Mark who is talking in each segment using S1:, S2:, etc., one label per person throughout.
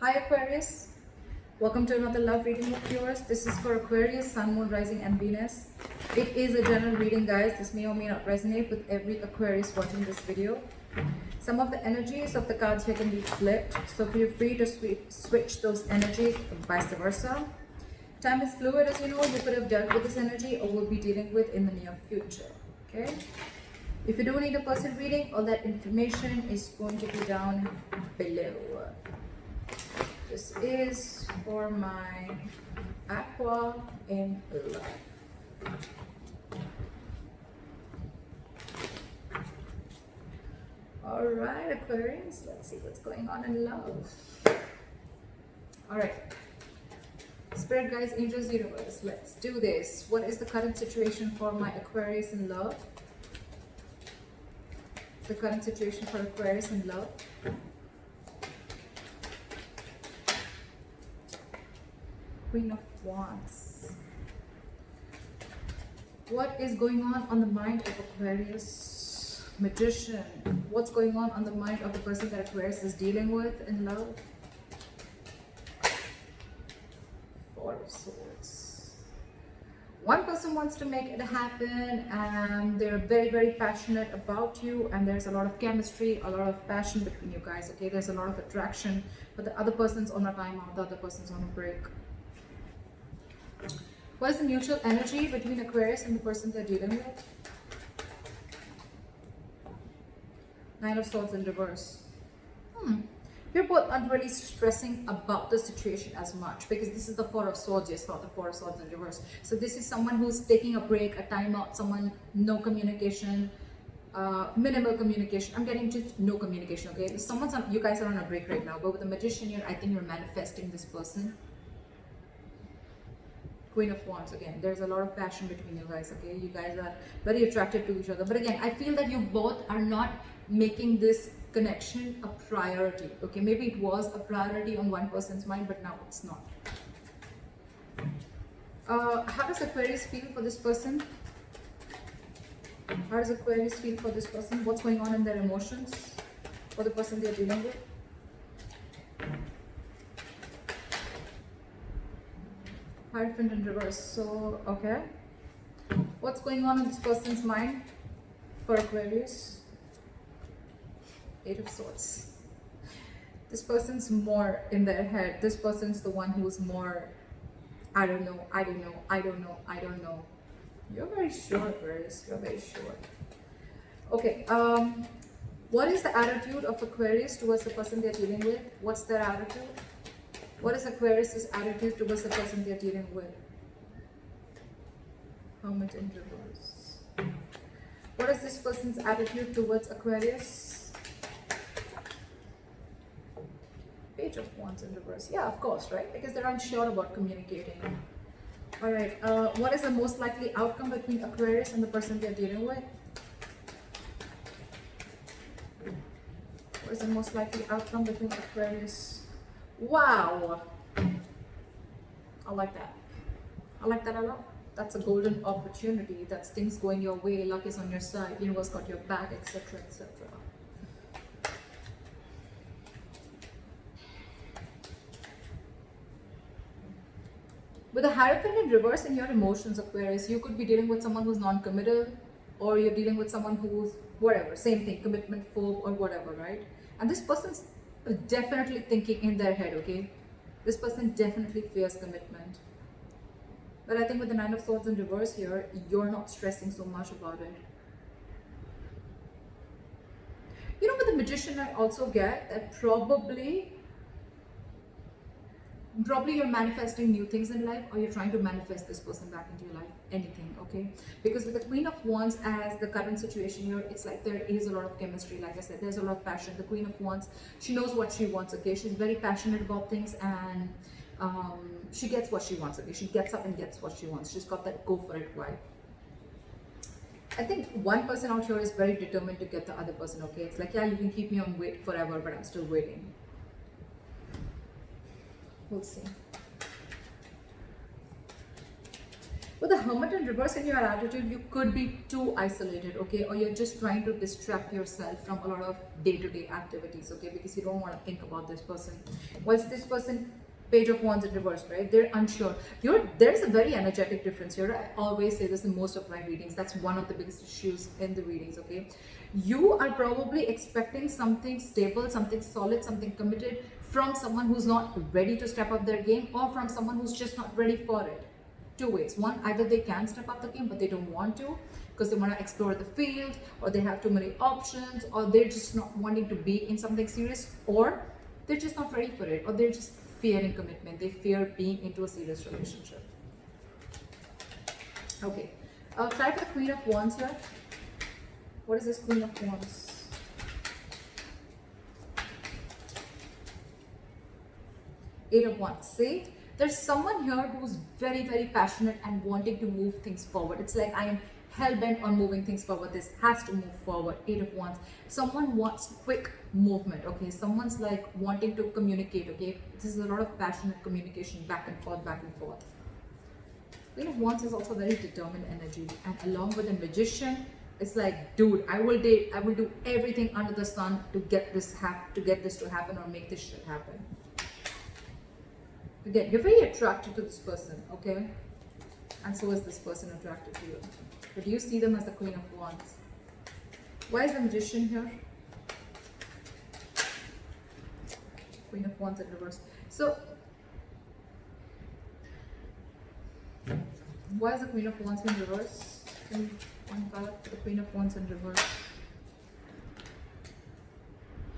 S1: Hi Aquarius, welcome to another love reading with viewers. This is for Aquarius, Sun, Moon, Rising and Venus. It is a general reading, guys. This may or may not resonate with every Aquarius watching this video. Some of the energies of the cards here can be flipped, so feel free to switch those energies and vice versa. Time is fluid, as you know. You could have dealt with this energy or will be dealing with in the near future. Okay. If you do need a person reading, all that information is going to be down below. This is for my Aqua in love. All right, Aquarius, let's see what's going on in love. All right. Spirit guides, angels, universe, let's do this. What is the current situation for my Aquarius in love? The current situation for Aquarius in love. Queen of Wands. What is going on the mind of Aquarius? Magician. What's going on the mind of the person that Aquarius is dealing with in love? Four of Swords. One person wants to make it happen and they're very, very passionate about you, and there's a lot of chemistry, a lot of passion between you guys, okay? There's a lot of attraction, but the other person's on a timeout, the other person's on a break. What is the mutual energy between Aquarius and the person they're dealing with? Nine of Swords in reverse. You're both not really stressing about the situation as much, because this is the Four of Swords, yes, not the Four of Swords in reverse. So this is someone who's taking a break, a timeout, someone, no communication, minimal communication. I'm getting just no communication, okay? You guys are on a break right now, but with the Magician here, I think you're manifesting this person. Queen of Wands again. There's a lot of passion between you guys, okay? You guys are very attracted to each other. But again, I feel that you both are not making this connection a priority, okay? Maybe it was a priority on one person's mind, but now it's not. How does Aquarius feel for this person? How does Aquarius feel for this person? What's going on in their emotions for the person they're dealing with? Hierophant in reverse. So, okay. What's going on in this person's mind for Aquarius? Eight of Swords. This person's more in their head. This person's the one who's more, I don't know, I don't know, I don't know, I don't know. You're very sure, Aquarius. You're very sure. Okay. What is the attitude of Aquarius towards the person they're dealing with? What's their attitude? What is Aquarius' attitude towards the person they're dealing with? Hermit in reverse. What is this person's attitude towards Aquarius? Page of Wands in reverse. Yeah, of course, right? Because they're unsure about communicating. All right. What is the most likely outcome between Aquarius and the person they're dealing with? What is the most likely outcome between Aquarius? Wow, I like that. I like that a lot. That's a golden opportunity. That's things going your way. Luck is on your side. Universe got your back, etc., etc. With the Hierophant in reverse in your emotions, Aquarius, you could be dealing with someone who's non-committal, or you're dealing with someone who's whatever, same thing, commitment phobe or whatever, right? And this person's definitely thinking in their head, okay? This person definitely fears commitment. But I think with the Nine of Swords in reverse here, you're not stressing so much about it. You know, with the Magician, I also get that probably you're manifesting new things in life, or you're trying to manifest this person back into your life. Anything, okay? Because with the Queen of Wands as the current situation here, it's like there is a lot of chemistry. Like I said, there's a lot of passion. The Queen of Wands, she knows what she wants, okay? She's very passionate about things, and she gets what she wants, okay? She gets up and gets what she wants. She's got that go for it vibe. I think one person out here is very determined to get the other person, okay? It's like, yeah, you can keep me on wait forever, but I'm still waiting. We'll see. With the Hermit in reverse in your attitude, you could be too isolated, okay? Or you're just trying to distract yourself from a lot of day-to-day activities, okay? Because you don't want to think about this person. What's this person? Page of Wands in reverse, right? They're unsure. There's a very energetic difference here. I always say this in most of my readings. That's one of the biggest issues in the readings, okay? You are probably expecting something stable, something solid, something committed from someone who's not ready to step up their game, or from someone who's just not ready for it. Two ways. One, either they can step up the game but they don't want to because they want to explore the field, or they have too many options, or they're just not wanting to be in something serious, or they're just not ready for it, or they're just fearing commitment. They fear being into a serious relationship. Okay, try for the Queen of Wands here. What is this Queen of Wands? Eight of Wands. See, there's someone here who's very, very passionate and wanting to move things forward. It's like, I am hell-bent on moving things forward. This has to move forward. Eight of Wands. Someone wants quick movement, okay? Someone's like wanting to communicate, okay? This is a lot of passionate communication, back and forth, back and forth. Queen of Wands is also very determined energy, and along with a Magician, it's like, dude, I will do everything under the sun to get this to happen, or make this shit happen. Again, you're very attracted to this person, okay? And so is this person attracted to you. But you see them as the Queen of Wands. Why is the Magician here? Queen of Wands in reverse. So, why is the Queen of Wands in reverse? One card for the Queen of Wands in reverse.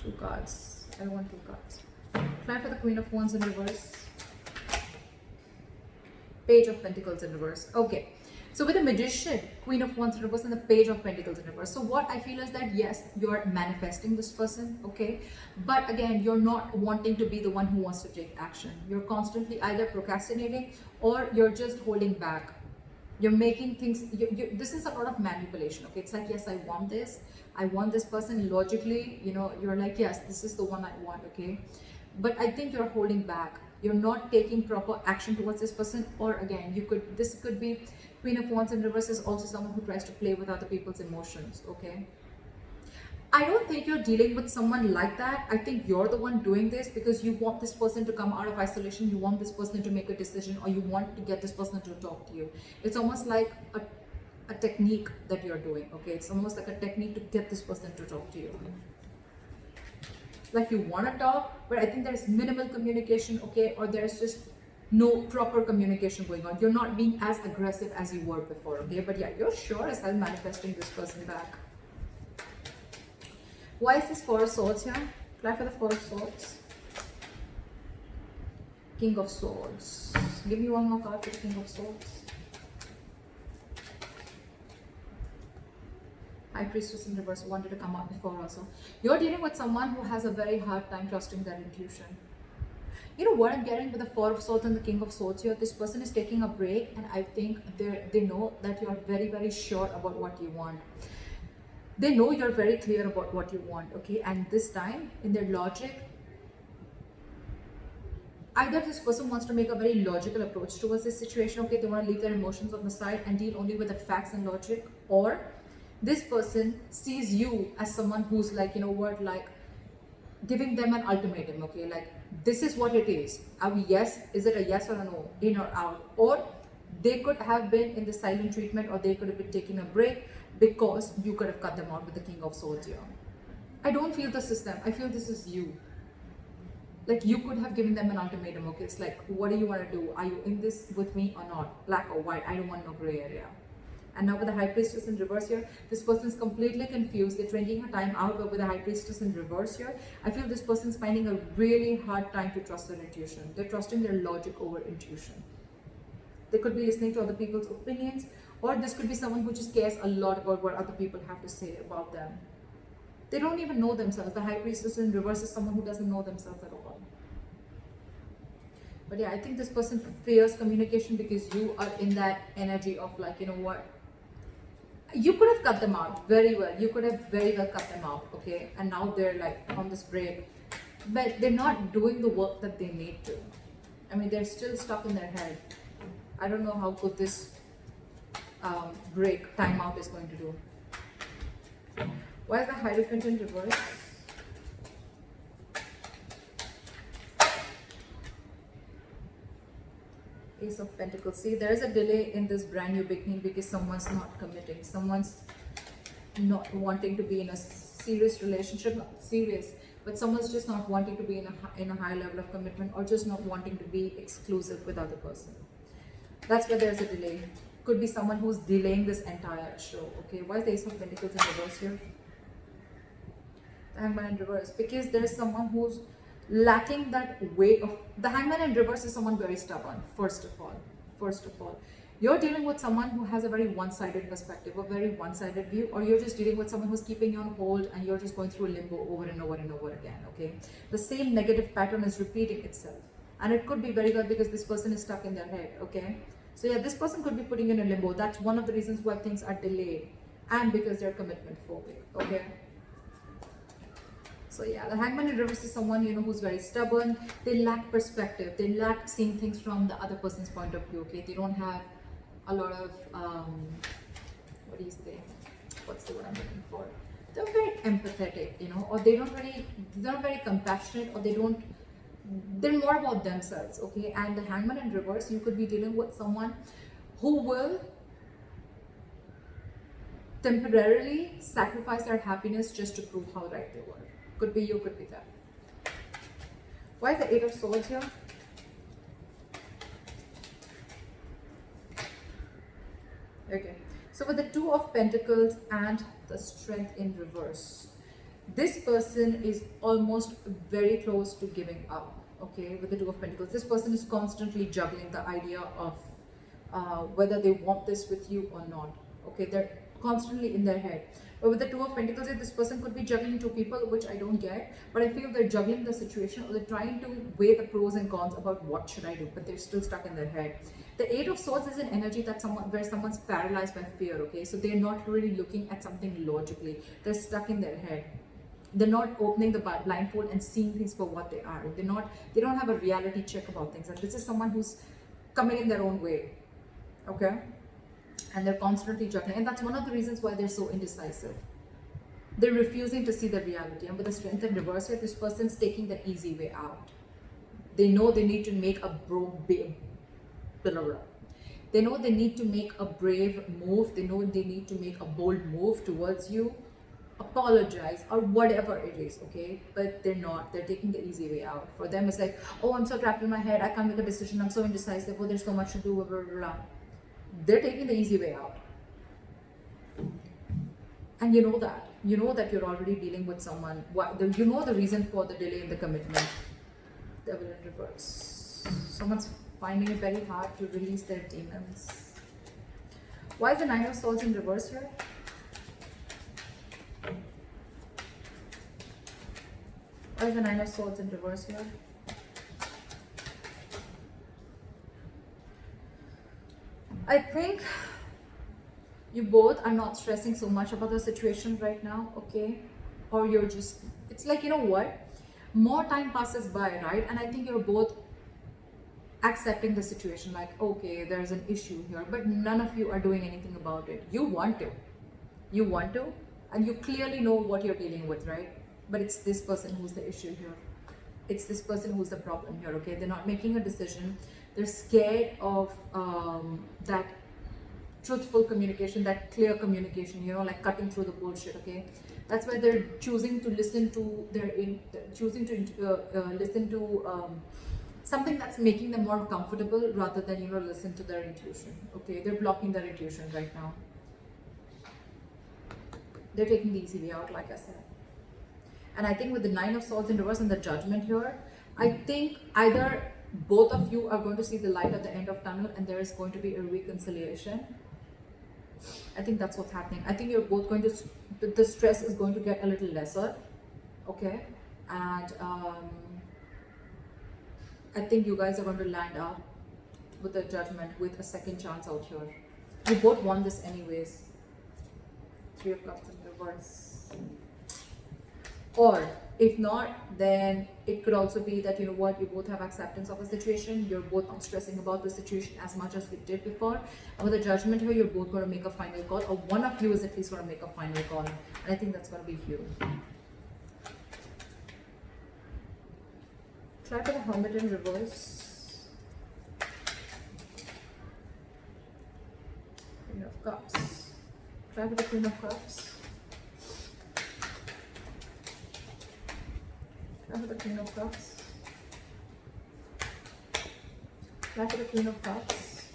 S1: Two cards. I want two cards. Try for the Queen of Wands in reverse. Page of Pentacles in reverse. Okay, so with the Magician, Queen of Wands in reverse, and the Page of Pentacles in reverse. So what I feel is that yes, you're manifesting this person, okay, but again, you're not wanting to be the one who wants to take action. You're constantly either procrastinating, or you're just holding back. You're making things, this is a lot of manipulation, okay? It's like, yes, I want this person. Logically, you know, you're like, yes, this is the one I want, okay? But I think you're holding back. You're not taking proper action towards this person. Or again, this could be Queen of Wands in reverse is also someone who tries to play with other people's emotions, okay? I don't think you're dealing with someone like that. I think you're the one doing this because you want this person to come out of isolation. You want this person to make a decision, or you want to get this person to talk to you. It's almost like a technique that you're doing, okay? It's almost like a technique to get this person to talk to you. Like, you want to talk, but I think there's minimal communication, okay? Or there's just no proper communication going on. You're not being as aggressive as you were before, okay? But yeah, you're sure as hell manifesting this person back. Why is this Four of Swords here? Try for the Four of Swords. King of Swords. Give me one more card for the King of Swords. High Priestess in reverse wanted to come out before also. You're dealing with someone who has a very hard time trusting their intuition. You know what I'm getting with the Four of Swords and the King of Swords here? This person is taking a break, and I think they know that you're very, very sure about what you want. They know you're very clear about what you want, okay? And this time, in their logic, either this person wants to make a very logical approach towards this situation, okay? They want to leave their emotions on the side and deal only with the facts and logic, or this person sees you as someone who's like, you know what, like giving them an ultimatum, okay? Like, this is what it is. Are we yes? Is it a yes or a no? In or out? Or they could have been in the silent treatment, or they could have been taking a break because you could have cut them out with the King of Swords here. I don't feel this is them. I feel this is you. Like, you could have given them an ultimatum, okay? It's like, what do you want to do? Are you in this with me or not? Black or white? I don't want no gray area. And now with the High Priestess in reverse here, this person is completely confused. They're drinking her time out, but with the High Priestess in reverse here, I feel this person's finding a really hard time to trust their intuition. They're trusting their logic over intuition. They could be listening to other people's opinions, or this could be someone who just cares a lot about what other people have to say about them. They don't even know themselves. The High Priestess in reverse is someone who doesn't know themselves at all. But yeah, I think this person fears communication because you are in that energy of like, you know what? You could have cut them out very well. You could have very well cut them out, okay? And now they're like on this break. But they're not doing the work that they need to. I mean, they're still stuck in their head. I don't know how good this break, time out is going to do. Why is the Hierophant in reverse? Ace of Pentacles. See, there is a delay in this brand new beginning because someone's not committing. Someone's not wanting to be in a serious relationship. Not serious, but someone's just not wanting to be in a high level of commitment, or just not wanting to be exclusive with other person. That's where there's a delay. Could be someone who's delaying this entire show. Okay, why is the Ace of Pentacles in reverse here? The Hangman in reverse, because there's someone who's lacking that weight of the Hangman in reverse. Is someone very stubborn. First of all, you're dealing with someone who has a very one-sided perspective, a very one-sided view, or you're just dealing with someone who's keeping you on hold and you're just going through limbo over and over and over again. Okay, the same negative pattern is repeating itself, and it could be very good because this person is stuck in their head. Okay, so yeah, this person could be putting you in a limbo. That's one of the reasons why things are delayed, and because they're commitment phobic. Okay. So yeah, the Hangman in reverse is someone, you know, who's very stubborn. They lack perspective. They lack seeing things from the other person's point of view. Okay, they don't have a lot of what do you say? What's the word I'm looking for? They're very empathetic, you know, or they're not very compassionate, or they're more about themselves. Okay, and the Hangman in reverse, you could be dealing with someone who will temporarily sacrifice their happiness just to prove how right they were. Could be you, could be that. Why is the Eight of Swords here? Okay, so with the Two of Pentacles and the Strength in reverse, this person is almost very close to giving up. Okay, with the Two of Pentacles, this person is constantly juggling the idea of whether they want this with you or not. Okay, they're constantly in their head. But with the Two of Pentacles, this person could be juggling two people, which I don't get, but I feel they're juggling the situation, or they're trying to weigh the pros and cons about what should I do, but they're still stuck in their head. The Eight of Swords is an energy that where someone's paralyzed by fear. Okay, so they're not really looking at something logically. They're stuck in their head. They're not opening the blindfold and seeing things for what they are. They don't have a reality check about things. And this is someone who's coming in their own way. Okay, and they're constantly juggling, and that's one of the reasons why they're so indecisive. They're refusing to see the reality, and with the Strength in reverse here, this person's taking the easy way out. They know they need to make a they know they need to make a brave move. They know they need to make a bold move towards you, apologize, or whatever it is. Okay, but they're not. They're taking the easy way out. For them, it's like, oh, I'm so trapped in my head, I can't make a decision, I'm so indecisive, oh, there's so much to do, blah, blah, blah. They're taking the easy way out, and you know that you're already dealing with someone. You know the reason for the delay in the commitment. Devil in reverse. Someone's finding it very hard to release their demons. Why is the Nine of Swords in reverse here? Why is the Nine of Swords in reverse here? I think you both are not stressing so much about the situation right now, okay? Or you're just, it's like, you know what? More time passes by, right? And I think you're both accepting the situation, like, okay, there's an issue here, but none of you are doing anything about it. You want to, and you clearly know what you're dealing with, right? But it's this person who's the issue here. It's this person who's the problem here, okay? They're not making a decision. They're scared of that truthful communication, that clear communication, you know, like cutting through the bullshit, okay? That's why they're choosing to listen to listen to something that's making them more comfortable rather than, you know, listen to their intuition, okay? They're blocking their intuition right now. They're taking the easy way out, like I said. And I think with the Nine of Swords in reverse and the Judgment here, I think either both of you are going to see the light at the end of tunnel, and there is going to be a reconciliation. I think that's what's happening. I think you're both going to, the stress is going to get a little lesser, okay? And I think you guys are going to land up with the Judgment, with a second chance out here. You both want this anyways. Three of Cups in reverse. Or If not, then it could also be that, you know what, you both have acceptance of a situation, you're both not stressing about the situation as much as you did before, and with the judgment here, you're both going to make a final call, or one of you is at least going to make a final call, and I think that's going to be you. Try for the Hermit in reverse. Queen of Cups. Try for the Queen of Cups. Try for the Queen of Cups. Try for the Queen of Cups.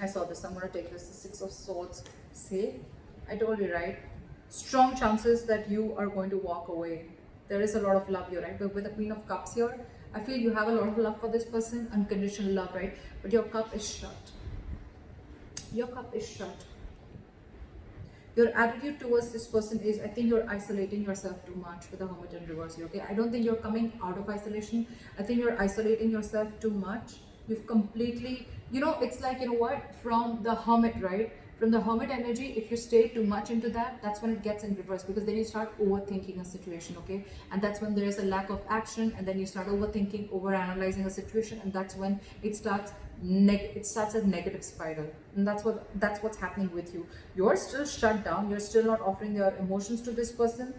S1: I saw this. I'm going to take this. The Six of Swords. See? I told you, right? Strong chances that you are going to walk away. There is a lot of love here, right? But with the Queen of Cups here, I feel you have a lot of love for this person. Unconditional love, right? But your cup is shut. Your cup is shut. Your attitude towards this person is, I think you're isolating yourself too much with the Hermit in reverse here, okay? I don't think you're coming out of isolation. I think you're isolating yourself too much. You've completely, you know, it's like, you know what, from the Hermit, right? From the Hermit energy, if you stay too much into that, that's when it gets in reverse, because then you start overthinking a situation, okay? And that's when there is a lack of action, and then you start overthinking, overanalyzing a situation, and that's when it starts a negative spiral. And that's what's happening with you. You're still shut down. You're still not offering your emotions to this person.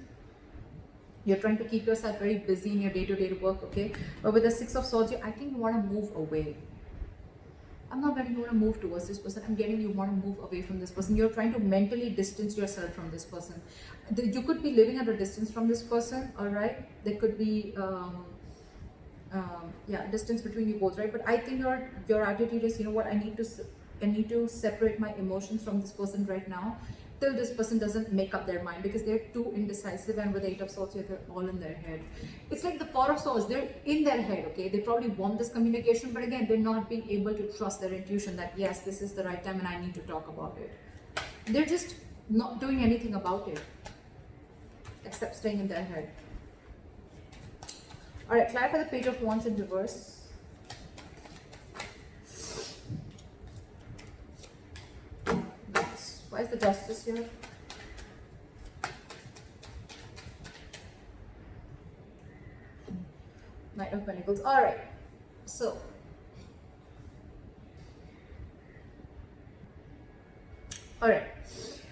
S1: You're trying to keep yourself very busy in your day-to-day work, okay? But with the Six of Swords, I think you want to move away. I'm not getting you want to move towards this person. I'm getting you want to move away from this person. You're trying to mentally distance yourself from this person. You could be living at a distance from this person, all right? There could be distance between you both, right? But I think your attitude is, you know what, I need to separate my emotions from this person right now, till this person doesn't make up their mind, because they're too indecisive, and with the Eight of Swords, they're all in their head. It's like the Four of Swords, they're in their head, okay? They probably want this communication, but again, they're not being able to trust their intuition that, yes, this is the right time and I need to talk about it. They're just not doing anything about it, except staying in their head. Alright, clarify the Page of Wands in reverse. Why is the Justice here? Knight of Pentacles. Alright, so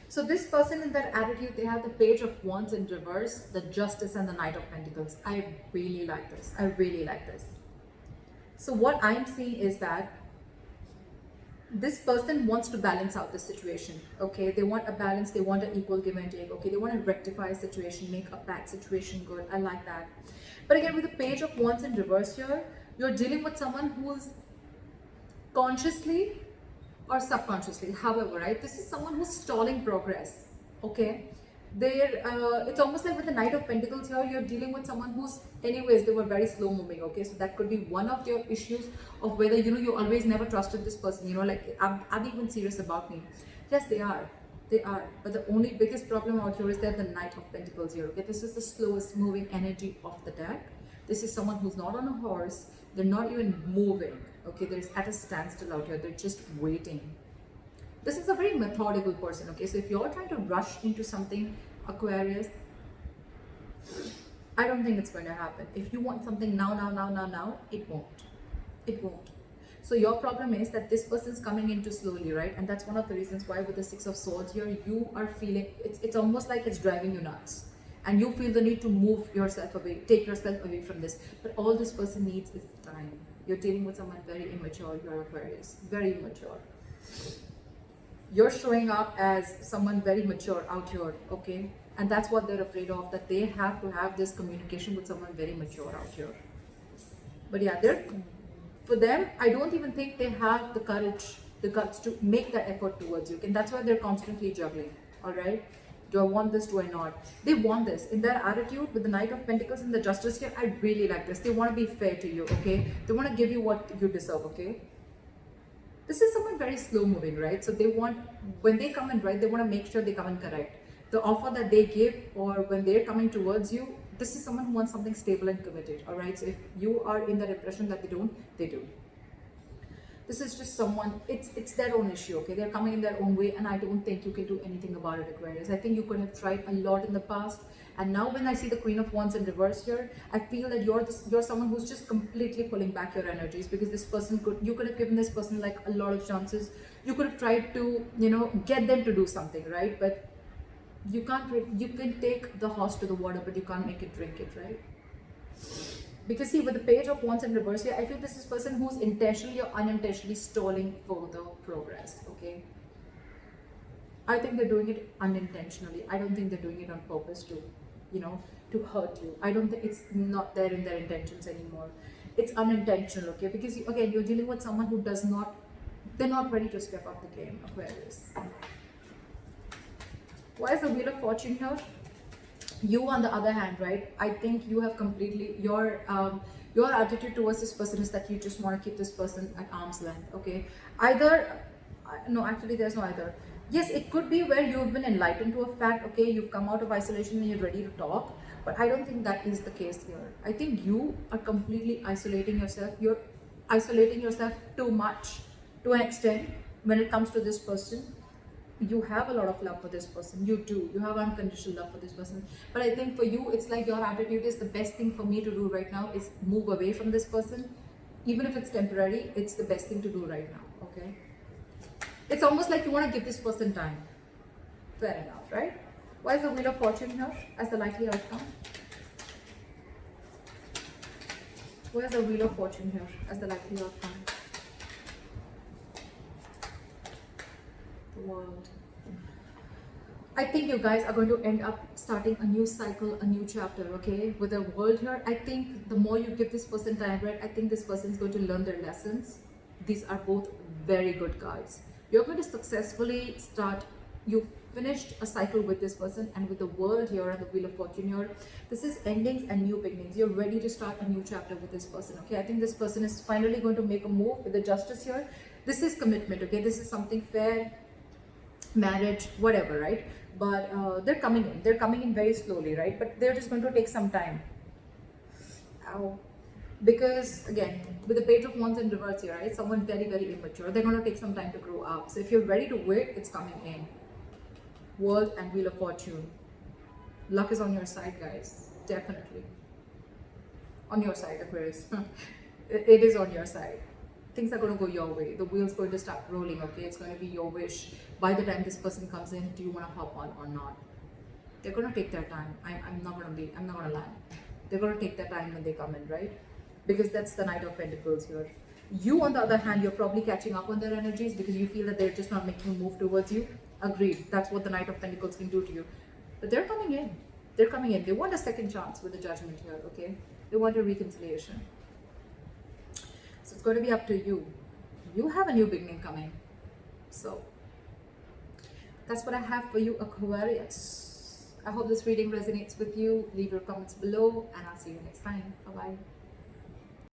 S1: so this person in their attitude, they have the Page of Wands in reverse, the Justice, and the Knight of Pentacles. I really like this. I really like this. So what I'm seeing is that this person wants to balance out the situation, okay? They want a balance, they want an equal give and take, okay? They want to rectify a situation, make a bad situation good. I like that. But again, with the Page of Wands in reverse here, you're dealing with someone who's consciously or subconsciously, however, right? This is someone who's stalling progress, okay? It's almost like with the Knight of Pentacles here, you're dealing with someone who's, anyways, they were very slow moving, okay? So that could be one of your issues of whether, you know, you always never trusted this person, you know, like, are they even serious about me? Yes, they are. They are. But the only biggest problem out here is that the Knight of Pentacles here, okay? This is the slowest moving energy of the deck. This is someone who's not on a horse. They're not even moving, okay? They're at a standstill out here. They're just waiting. This is a very methodical person, okay? So if you're trying to rush into something, Aquarius, I don't think it's going to happen. If you want something now, it won't. It won't. So your problem is that this person's coming into slowly, right? And that's one of the reasons why with the Six of Swords here, you are feeling, it's almost like it's driving you nuts. And you feel the need to move yourself away, take yourself away from this. But all this person needs is time. You're dealing with someone very immature, you're Aquarius, very immature. You're showing up as someone very mature out here, okay? And that's what they're afraid of, that they have to have this communication with someone very mature out here. But yeah, for them, I don't even think they have the courage, the guts to make that effort towards you. And that's why they're constantly juggling, all right? Do I want this? Do I not? They want this. In their attitude with the Knight of Pentacles and the Justice here, I really like this. They want to be fair to you, okay? They want to give you what you deserve, okay? This is someone very slow moving, right? So they want, when they come in, right, they want to make sure they come in correct. The offer that they give, or when they're coming towards you, this is someone who wants something stable and committed, all right? So if you are in that impression that they don't, they do. This is just someone, it's their own issue, okay? They're coming in their own way, and I don't think you can do anything about it, Aquarius. I think you could have tried a lot in the past, And now when I see the Queen of Wands in reverse here, I feel that you're someone who's just completely pulling back your energies, because this person you could have given this person like a lot of chances. You could have tried to, you know, get them to do something, right? But you can't. You can take the horse to the water, but you can't make it drink it, right? Because see, with the Page of Wands in reverse here, I feel this is person who's intentionally or unintentionally stalling further progress. Okay, I think they're doing it unintentionally. I don't think they're doing it on purpose to, you know, to hurt you. I don't think it's not there in their intentions anymore. It's unintentional, okay? Because again, you're dealing with someone who does not, they're not ready to step up the game, Aquarius. Why is the Wheel of Fortune here? You, on the other hand, right? I think you have completely your attitude towards this person is that you just want to keep this person at arm's length. Okay, either no, actually, there's no either. Yes, it could be where you've been enlightened to a fact. Okay, you've come out of isolation and you're ready to talk. But I don't think that is the case here. I think you are completely isolating yourself. You're isolating yourself too much, to an extent, when it comes to this person. You have a lot of love for this person. You do. You have unconditional love for this person. But I think for you, it's like your attitude is the best thing for me to do right now is move away from this person. Even if it's temporary, it's the best thing to do right now. Okay. It's almost like you want to give this person time. Fair enough, right? Why is the Wheel of Fortune here as the likely outcome? Why is the Wheel of Fortune here as the likely outcome? The World. I think you guys are going to end up starting a new cycle, a new chapter, okay? With the World here, I think the more you give this person time, right, I think this person is going to learn their lessons. These are both very good cards. You're going to successfully start, you finished a cycle with this person, and with the World here and the Wheel of Fortune here, this is endings and new beginnings. You're ready to start a new chapter with this person, okay? I think this person is finally going to make a move with the Justice here. This is commitment, okay? This is something fair, marriage, whatever, right? But they're coming in. They're coming in very slowly, right? But they're just going to take some time. Ow. Because again, with the Page of Wands in reverse here, right? Someone very, very immature. They're going to take some time to grow up. So if you're ready to wait, it's coming in. World and Wheel of Fortune. Luck is on your side, guys. Definitely. On your side, Aquarius. It is on your side. Things are going to go your way. The wheel's going to start rolling, okay? It's going to be your wish. By the time this person comes in, do you want to hop on or not? They're going to take their time. I'm not going to lie. They're going to take their time when they come in, right? Because that's the Knight of Pentacles here. You, on the other hand, you're probably catching up on their energies because you feel that they're just not making a move towards you. Agreed. That's what the Knight of Pentacles can do to you. But they're coming in. They're coming in. They want a second chance with the Judgment here, okay? They want a reconciliation. So it's going to be up to you. You have a new beginning coming. So that's what I have for you, Aquarius. I hope this reading resonates with you. Leave your comments below and I'll see you next time. Bye-bye.